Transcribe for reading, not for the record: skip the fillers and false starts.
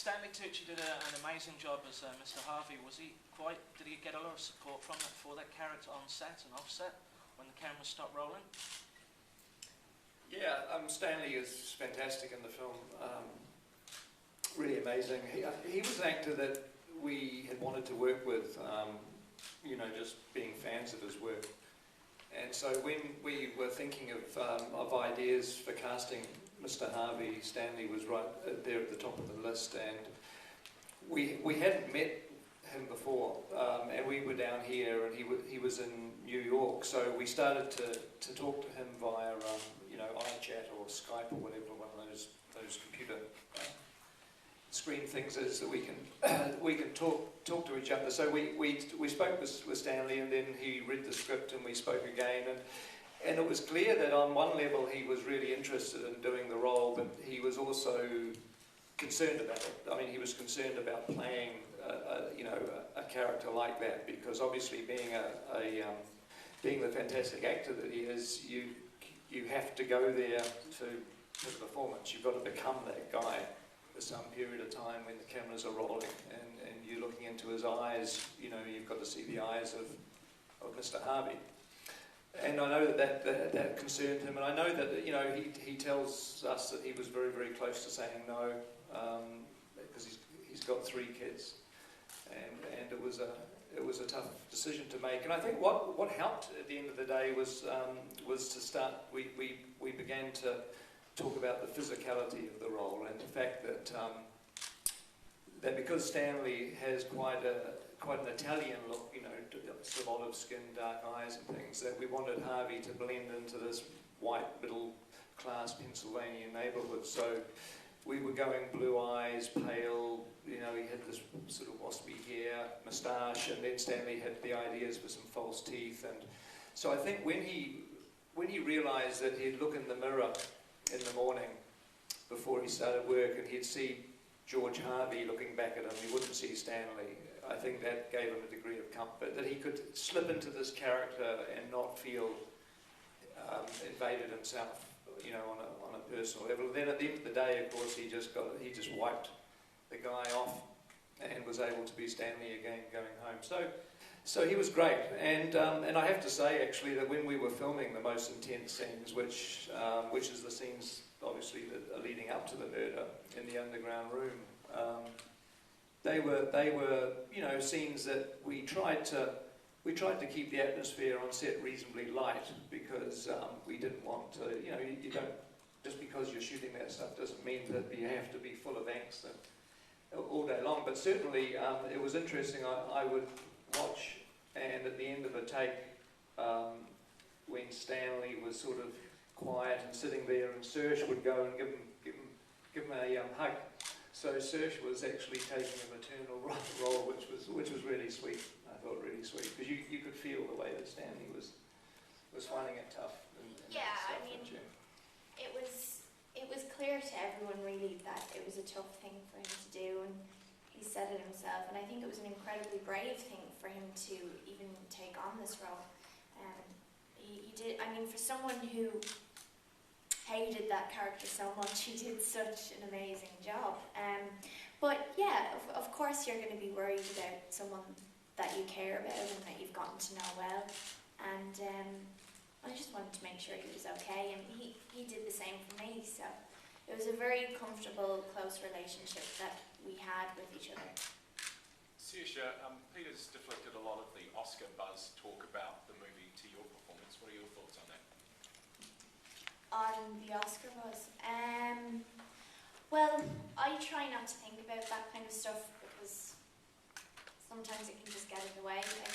Stanley Tucci did an amazing job as Mr. Harvey. Did he get a lot of support for that character on set and off set when the cameras stopped rolling? Yeah, Stanley is fantastic in the film. Really amazing. He was an actor that we had wanted to work with, you know, just being fans of his work. And so when we were thinking of ideas for casting Mr. Harvey, Stanley was right there at the top of the list, and we hadn't met him before, and we were down here, and he was in New York, so we started to talk to him via you know, iChat or Skype or whatever, one of those computer screen things is that we can talk to each other. So we spoke with Stanley, and then he read the script, and we spoke again, and it was clear that on one level he was really interested in doing the role, but he was also concerned about it. I mean, he was concerned about playing you know, a character like that, because obviously being the fantastic actor that he is, you have to go there to the performance. You've got to become that guy for some period of time when the cameras are rolling, and you're looking into his eyes. You know, you've got to see the eyes of Mr. Harvey. And I know that concerned him, and I know that, you know, he tells us that he was very, very close to saying no, because he's got 3 kids, and it was a tough decision to make. And I think what helped at the end of the day was to start. We began to talk about the physicality of the role, and the fact that because Stanley has quite an Italian look, you know, sort of olive skin, dark eyes and things, that we wanted Harvey to blend into this white middle class Pennsylvania neighbourhood. So we were going blue eyes, pale, you know, he had this sort of waspy hair, moustache, and then Stanley had the ideas for some false teeth. And so I think when he realised that he'd look in the mirror in the morning before he started work, and he'd see George Harvey looking back at him, he wouldn't see Stanley. I think that gave him a degree of comfort, that he could slip into this character and not feel invaded himself, you know, on a personal level. And then at the end of the day, of course, he just wiped the guy off and was able to be Stanley again going home. So he was great, and I have to say actually that when we were filming the most intense scenes, which is the scenes obviously that are leading up to the murder in the underground room, they were you know, scenes that we tried to keep the atmosphere on set reasonably light, because we didn't want to, you know, you don't, just because you're shooting that stuff doesn't mean that you have to be full of angst all day long. But certainly it was interesting. I would watch, and at the end of a take, when Stanley was sort of quiet and sitting there, and Saoirse would go and give him a hug. So Saoirse was actually taking a maternal role, which was really sweet. I thought really sweet, because you could feel the way that Stanley was finding it tough. Yeah, I mean, it was clear to everyone really that it was a tough thing for him to do, and he said it himself. And I think it was an incredibly brave thing for him to even take on this role. He did. I mean, for someone who hated that character so much, he did such an amazing job. But yeah, of course you're going to be worried about someone that you care about and that you've gotten to know well. And I just wanted to make sure he was okay, and he did the same for me. So it was a very comfortable, close relationship that we had with each other. Saoirse, Peter's deflected a lot of the Oscar buzz talk about the movie to your performance. What are your thoughts on that? On the Oscar buzz? Well, I try not to think about that kind of stuff, because sometimes it can just get in the way. I